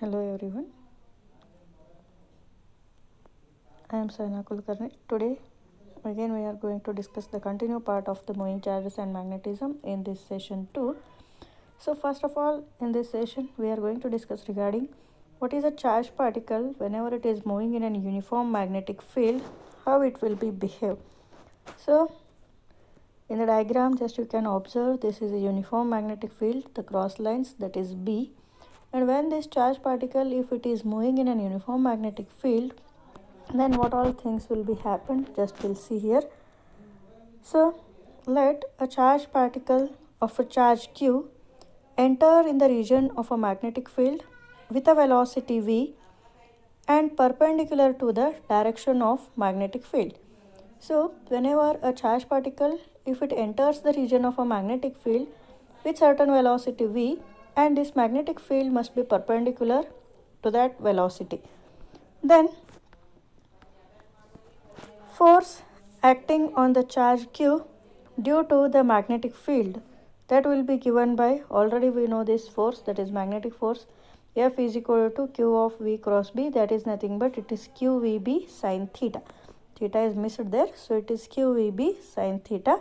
Hello everyone, I am Saina Kulkarni. Today again we are going to discuss the continued part of the moving charges and magnetism in this session 2. So first of all, in this session we are going to discuss regarding what is a charged particle whenever it is moving in a uniform magnetic field, how it will be behave. So in the diagram just you can observe this is a uniform magnetic field, the cross lines that is B, and when this charged particle if it is moving in a uniform magnetic field, then what all things will be happen, just we'll see here. So let a charged particle of a charge q enter in the region of a magnetic field with a velocity v and perpendicular to the direction of magnetic field. So whenever a charged particle if it enters the region of a magnetic field with certain velocity v, and this magnetic field must be perpendicular to that velocity, then force acting on the charge q due to the magnetic field that will be given by, already we know this force, that is magnetic force, F is equal to q of v cross b, that is nothing but it is qvb sine theta. Theta is missed there, so it is qvb sine theta,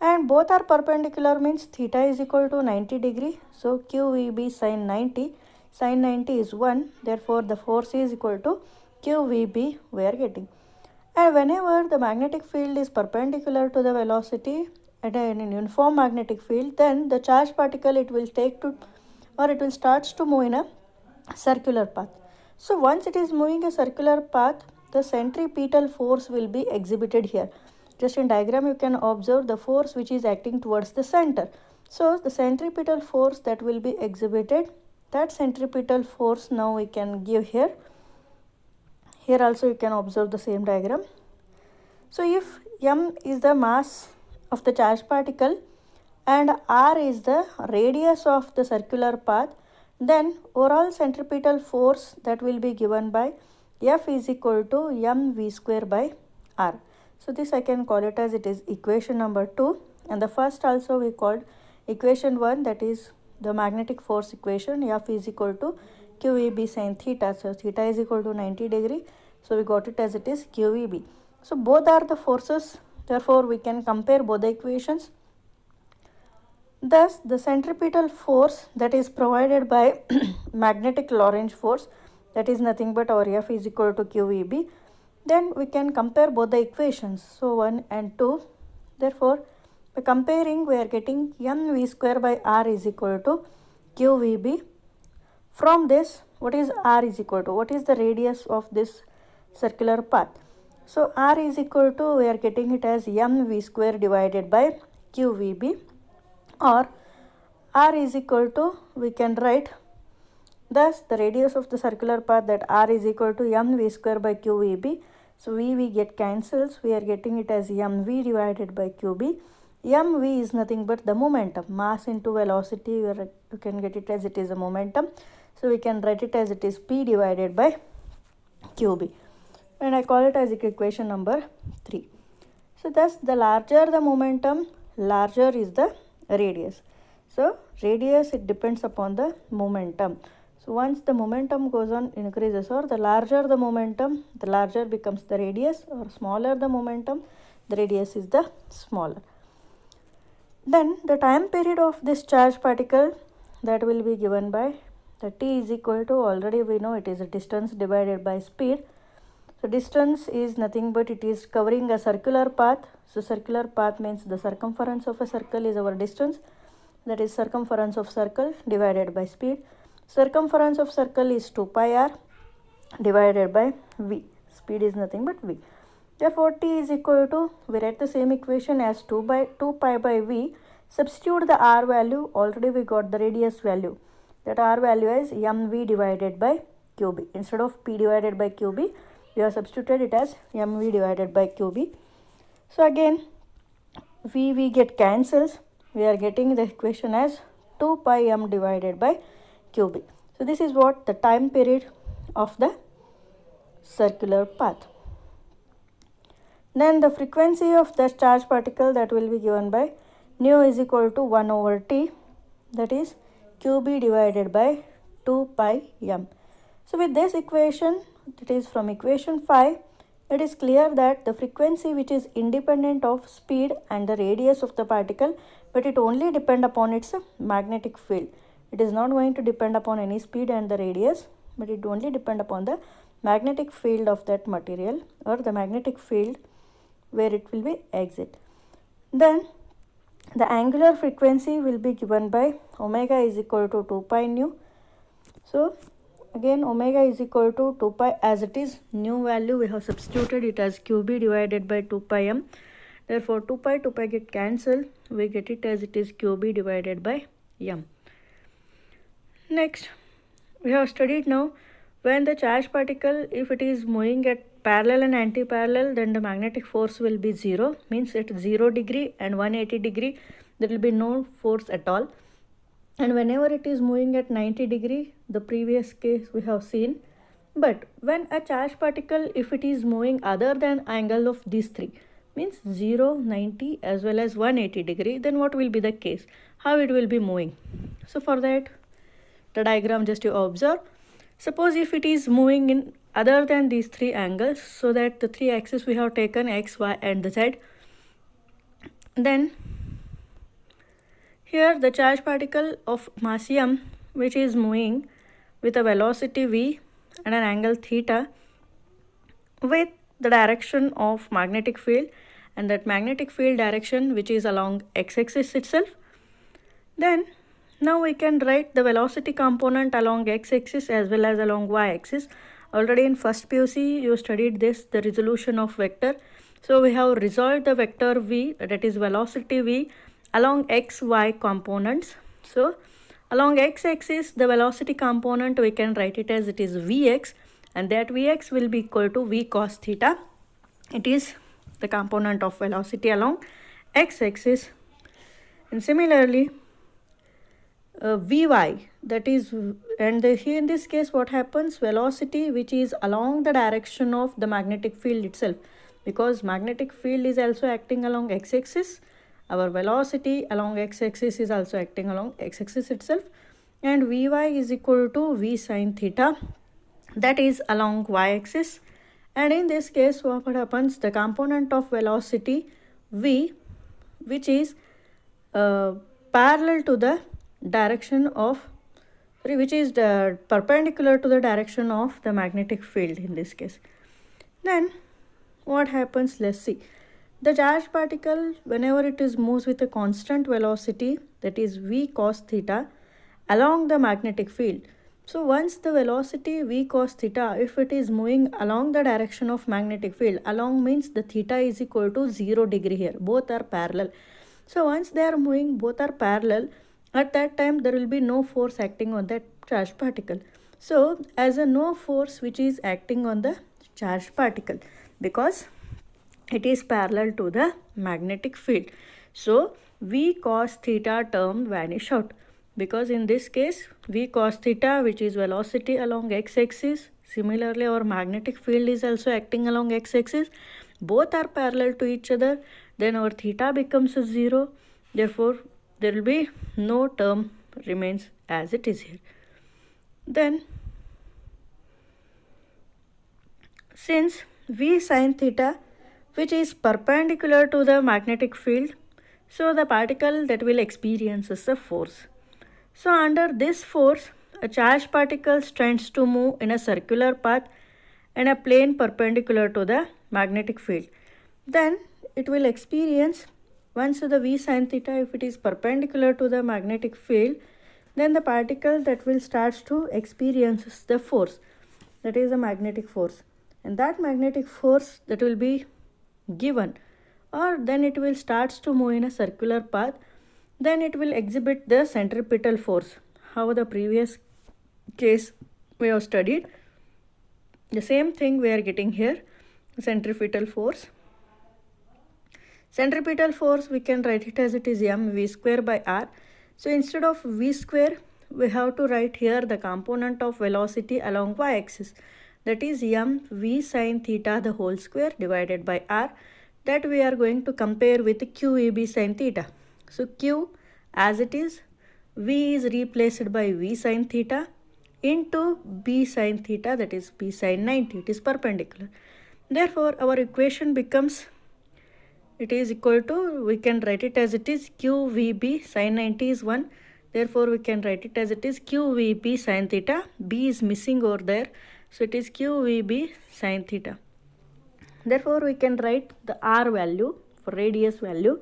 and both are perpendicular means theta is equal to 90 degree, so qvb sine 90, sine 90 is 1, therefore the force is equal to qvb we are getting. And whenever the magnetic field is perpendicular to the velocity at an uniform magnetic field, then the charged particle it will take to, or it will starts to move in a circular path. So once it is moving a circular path, the centripetal force will be exhibited here. Just in diagram you can observe the force which is acting towards the center. So the centripetal force that will be exhibited, that centripetal force now we can give here. Here also you can observe the same diagram. So if m is the mass of the charged particle and r is the radius of the circular path, then overall centripetal force that will be given by F is equal to mv square by r. So this I can call it as it is equation number 2, and the first also we called equation 1, that is the magnetic force equation, F is equal to qvb sin theta, so theta is equal to 90 degree, so we got it as it is qvb. So both are the forces, therefore we can compare both the equations. Thus the centripetal force that is provided by magnetic Lorentz force, that is nothing but our F is equal to qvb, then we can compare both the equations, so 1 and 2. Therefore by comparing we are getting mv square by r is equal to qvb. From this, what is r is equal to, what is the radius of this circular path? So r is equal to, we are getting it as mv square divided by qvb, or r is equal to, we can write, thus the radius of the circular path, that r is equal to mv square by qvb. So we get cancels, we are getting it as mv divided by qb. mv is nothing but the momentum, mass into velocity, you can get it as it is a momentum, so we can write it as it is p divided by qb, and I call it as equation number 3. So thus the larger the momentum, larger is the radius. So radius, it depends upon the momentum. So once the momentum goes on increases, or the larger the momentum, the larger becomes the radius, or smaller the momentum, the radius is the smaller. Then the time period of this charged particle that will be given by the t is equal to, already we know it is a distance divided by speed. So distance is nothing but it is covering a circular path. So circular path means the circumference of a circle is our distance, that is circumference of circle divided by speed. Circumference of circle is 2 pi r divided by v, speed is nothing but v. Therefore t is equal to, we write the same equation as 2 pi by v, substitute the r value, already we got the radius value, that r value is mv divided by qb. Instead of p divided by qb, we have substituted it as mv divided by qb. So again we get cancels, we are getting the equation as 2 pi m divided by qb. So this is what the time period of the circular path. Then the frequency of the charged particle that will be given by nu is equal to 1 over t, that is qb divided by 2 pi m. So with this equation, that is from equation 5, it is clear that the frequency which is independent of speed and the radius of the particle, but it only depend upon its magnetic field. It is not going to depend upon any speed and the radius, but it only depend upon the magnetic field of that material, or the magnetic field where it will be exit. Then the angular frequency will be given by omega is equal to 2 pi nu. So again omega is equal to 2 pi, as it is new value we have substituted it as qb divided by 2 pi m. Therefore 2 pi get cancelled, we get it as it is qb divided by m. Next we have studied now when the charged particle, if it is moving at parallel and anti-parallel, then the magnetic force will be 0, means at 0 degree and 180 degree there will be no force at all. And whenever it is moving at 90 degree, the previous case we have seen. But when a charged particle, if it is moving other than angle of these three, means 0, 90 as well as 180 degree, then what will be the case? How it will be moving? So for that, the diagram just you observe. Suppose if it is moving in other than these three angles, so that the three axes we have taken x, y and the z, then here the charged particle of mass m, which is moving with a velocity v and an angle theta with the direction of magnetic field, and that magnetic field direction which is along x-axis itself. Then now we can write the velocity component along x-axis as well as along y-axis. Already in first PUC you studied this, the resolution of vector. So we have resolved the vector v, that is velocity v, along x, y components. So along x-axis the velocity component we can write it as it is vx, and that vx will be equal to v cos theta. It is the component of velocity along x-axis. And similarly vy, that is, and here in this case what happens, velocity which is along the direction of the magnetic field itself, because magnetic field is also acting along x-axis, our velocity along x-axis is also acting along x-axis itself, and vy is equal to v sin theta, that is along y-axis. And in this case what happens, the component of velocity v, which is parallel to the direction of, which is the perpendicular to the direction of the magnetic field in this case. Then what happens, let's see. The charged particle, whenever it is moves with a constant velocity, that is v cos theta, along the magnetic field. So once the velocity v cos theta, if it is moving along the direction of magnetic field, along means the theta is equal to 0 degree here, both are parallel. So once they are moving, both are parallel, at that time there will be no force acting on that charged particle. So as a no force which is acting on the charged particle, because it is parallel to the magnetic field. So v cos theta term vanish out, because in this case v cos theta, which is velocity along x-axis, similarly our magnetic field is also acting along x-axis, both are parallel to each other, then our theta becomes a 0. Therefore there will be no term remains as it is here. Then since v sin theta, which is perpendicular to the magnetic field, so the particle that will experiences a force. So under this force, a charged particle tends to move in a circular path and a plane perpendicular to the magnetic field. Then it will experience, once the v sin theta, if it is perpendicular to the magnetic field, then the particle that will start to experience the force, that is a magnetic force, and that magnetic force that will be given, or then it will starts to move in a circular path, then it will exhibit the centripetal force. How the previous case we have studied, the same thing we are getting here, centripetal force. Centripetal force we can write it as it is mv square by r. So instead of v square, we have to write here the component of velocity along y-axis, that is mv sin theta the whole square divided by r, that we are going to compare with qeb sin theta. So q as it is, v is replaced by v sin theta, into b sine theta, that is b sine 90. It is perpendicular. Therefore, our equation becomes, it is equal to, we can write it as it is qvb sine 90 is 1. Therefore, we can write it as it is qvb sine theta. B is missing over there. So, it is qvb sine theta. Therefore, we can write the r value for radius value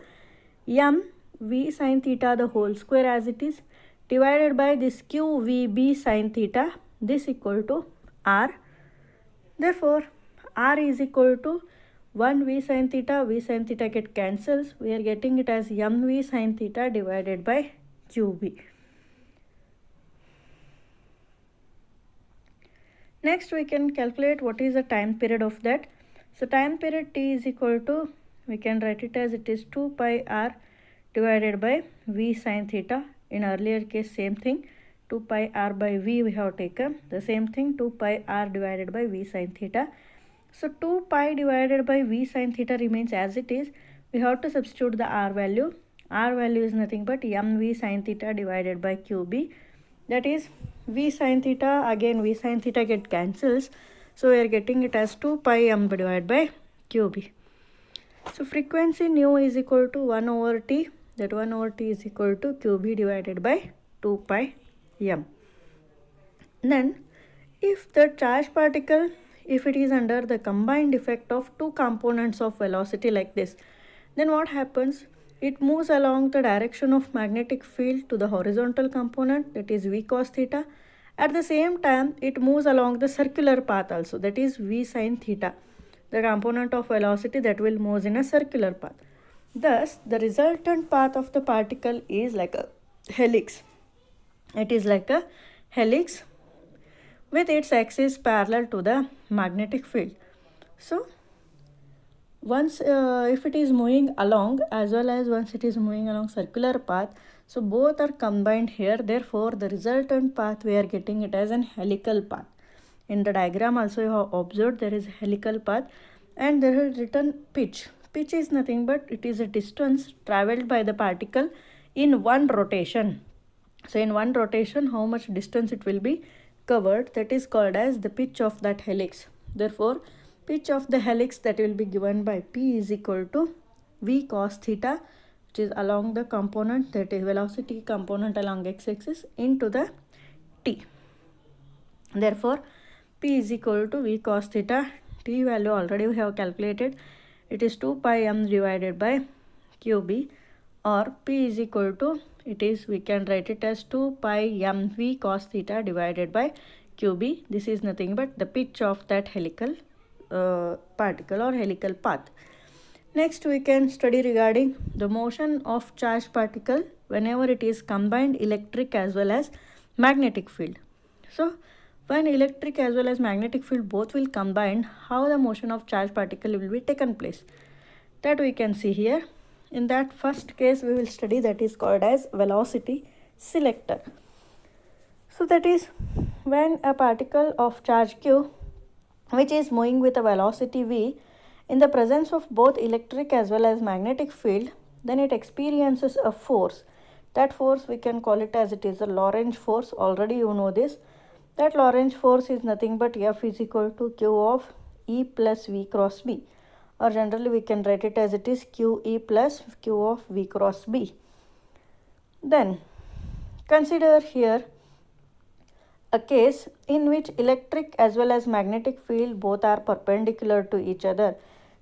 m v sine theta the whole square as it is divided by this qvb sine theta. This equal to r. Therefore, r is equal to 1 v sine theta get cancels. We are getting it as mv sine theta divided by qb. Next, we can calculate what is the time period of that. So, time period t is equal to, we can write it as it is 2 pi r divided by v sine theta. In earlier case, same thing, 2 pi r by v we have taken. The same thing, 2 pi r divided by v sine theta. So, 2 pi divided by v sine theta remains as it is. We have to substitute the r value. R value is nothing but mv sine theta divided by qb. That is v sine theta, again v sine theta get cancels. So, we are getting it as 2 pi m divided by qb. So, frequency nu is equal to 1 over t. That 1 over t is equal to qb divided by 2 pi m. Then, if the charged particle, if it is under the combined effect of two components of velocity like this, then what happens? It moves along the direction of magnetic field to the horizontal component, that is v cos theta. At the same time, it moves along the circular path also, that is v sine theta, the component of velocity that will move in a circular path. Thus, the resultant path of the particle is like a helix. It is like a helix with its axis parallel to the magnetic field. So, once if it is moving along as well as once it is moving along circular path, so both are combined here. Therefore, the resultant path we are getting it as an helical path. In the diagram also you have observed there is a helical path and there is written pitch. Pitch is nothing but it is a distance travelled by the particle in one rotation. So, in one rotation how much distance it will be covered, that is called as the pitch of that helix. Therefore, pitch of the helix that will be given by p is equal to v cos theta, which is along the component, that is velocity component along x-axis, into the t. Therefore, p is equal to v cos theta. T value already we have calculated. It is 2 pi m divided by qb, or p is equal to, it is, we can write it as 2 pi m v cos theta divided by qb. This is nothing but the pitch of that helical particle or helical path. Next, we can study regarding the motion of charged particle whenever it is combined electric as well as magnetic field. So, when electric as well as magnetic field both will combine, how the motion of charged particle will be taken place, that we can see here. In that first case we will study, that is called as velocity selector. So, that is when a particle of charge q which is moving with a velocity v in the presence of both electric as well as magnetic field, then it experiences a force. That force we can call it as it is a Lorentz force. Already you know this. That Lorentz force is nothing but F is equal to Q of E plus V cross B, or generally we can write it as it is QE plus Q of V cross B. Then consider here a case in which electric as well as magnetic field both are perpendicular to each other.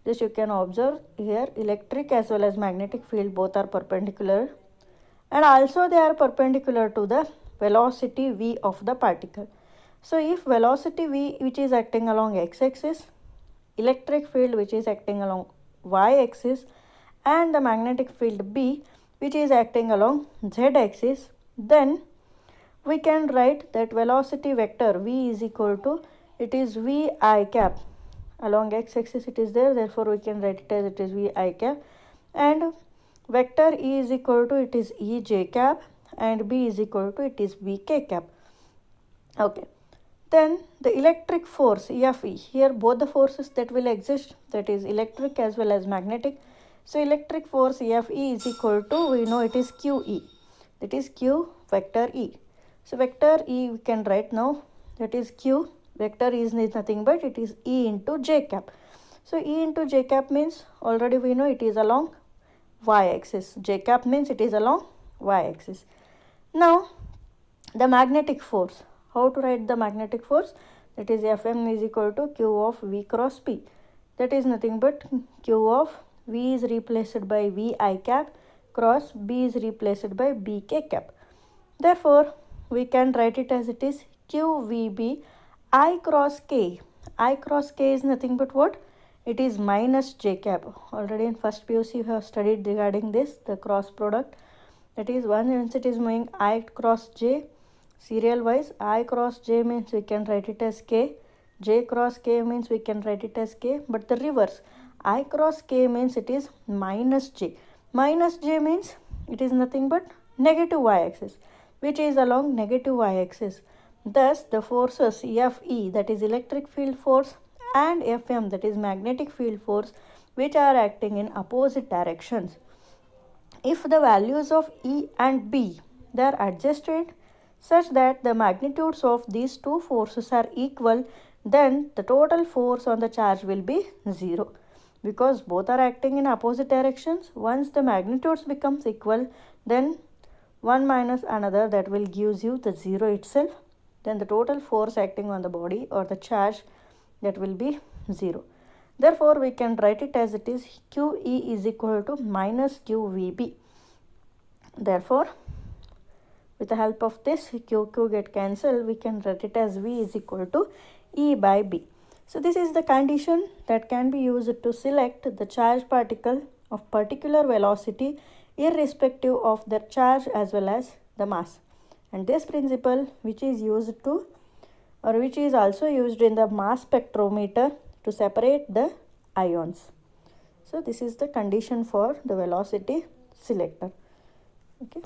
This you can observe here, electric as well as magnetic field both are perpendicular, and also they are perpendicular to the velocity v of the particle. So, if velocity v which is acting along x-axis, electric field which is acting along y-axis, and the magnetic field b which is acting along z-axis, then we can write that velocity vector v is equal to, it is v I cap. Along x-axis it is there, therefore we can write it as it is v I cap, and vector E is equal to, it is E j cap, and B is equal to, it is B k cap. Okay. Then the electric force Fe, here both the forces that will exist, that is electric as well as magnetic. So, electric force Fe is equal to, we know it is QE, that is Q vector E. So vector E we can write now, that is Q. Vector is nothing but it is E into j cap. So E into j cap means already we know it is along y axis. J cap means it is along y axis. Now the magnetic force. How to write the magnetic force? That is Fm is equal to Q of V cross P. That is nothing but Q of V is replaced by V I cap cross B is replaced by B K cap. Therefore, we can write it as it is QVB I cross K. I cross K is nothing but what? It is minus J cap. Already in first PUC you have studied regarding this, the cross product. That is, once it is moving I cross J, serial wise, I cross J means we can write it as K. J cross K means we can write it as K. But the reverse, I cross K means it is minus J. Minus J means it is nothing but negative y axis, which is along negative y axis. Thus, the forces Fe, that is electric field force, and Fm, that is magnetic field force, which are acting in opposite directions. If the values of E and B, they are adjusted such that the magnitudes of these two forces are equal, then the total force on the charge will be 0. Because both are acting in opposite directions, once the magnitudes becomes equal, then one minus another, that will gives you the 0 itself. Then the total force acting on the body or the charge, that will be 0. Therefore, we can write it as it is QE is equal to minus QVB. Therefore, with the help of this QQ get cancelled, we can write it as V is equal to E by B. So this is the condition that can be used to select the charged particle of particular velocity irrespective of their charge as well as the mass. And this principle, which is used to, or which is also used in the mass spectrometer to separate the ions. So this is the condition for the velocity selector. Okay.